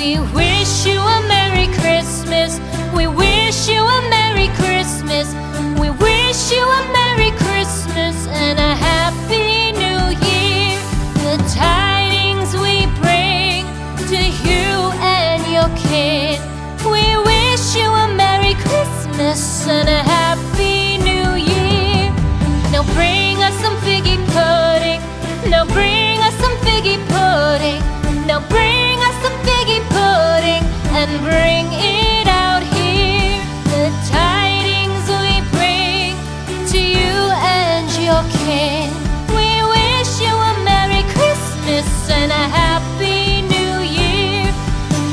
We wish you a Merry Christmas. We wish you a Merry Christmas. We wish you a Merry Christmas and a Happy New Year. The tidings we bring to you and your kid. We wish you a Merry Christmas and a Happy New Year. Now bring us some figgy pudding. Now bring us some figgy pudding. Now bring us some figgy pudding and bring it out here. The tidings we bring to you and your kin. We wish you a Merry Christmas and a Happy New Year.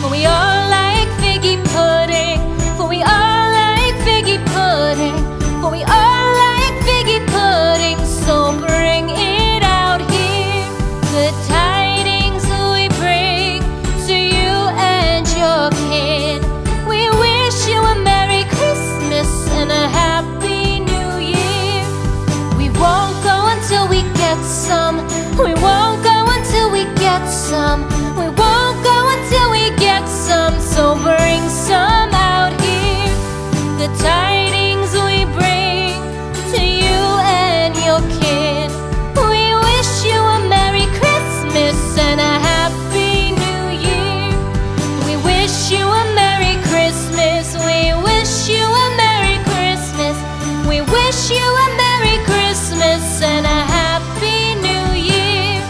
For we all like figgy pudding. For we all like figgy pudding. For we all like figgy pudding. So bring it out here. The tidings we bring to you and your kid. We wish you a Merry Christmas and a Happy New Year. We won't go until we get some. We won't go until we get some. We won't go until we get some. So bring some out here. The tidings we bring to you and your kid. We wish you a Merry Christmas and a Happy New Year. We wish you a Merry Christmas. We wish you a Merry Christmas. We wish you a Merry Christmas and a Happy New Year.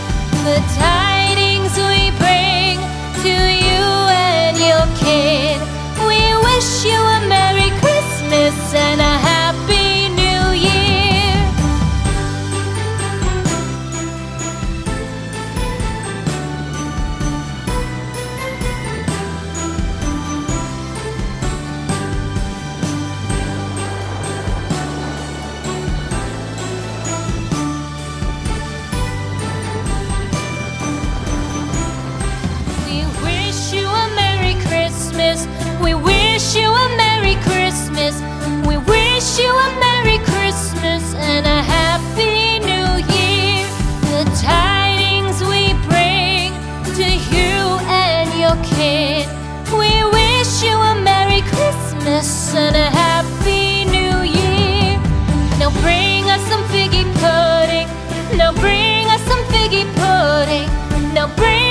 The tidings we bring to you and your kid. We wish you a Merry Christmas and a Happy New Year. We wish you a Merry Christmas. We wish you a Merry Christmas. We wish you a Merry Christmas and a Happy New Year. The tidings we bring to you and your kid. We wish you a Merry Christmas and a Happy New Year. Now bring us some figgy pudding. Now bring us some figgy pudding. Now bring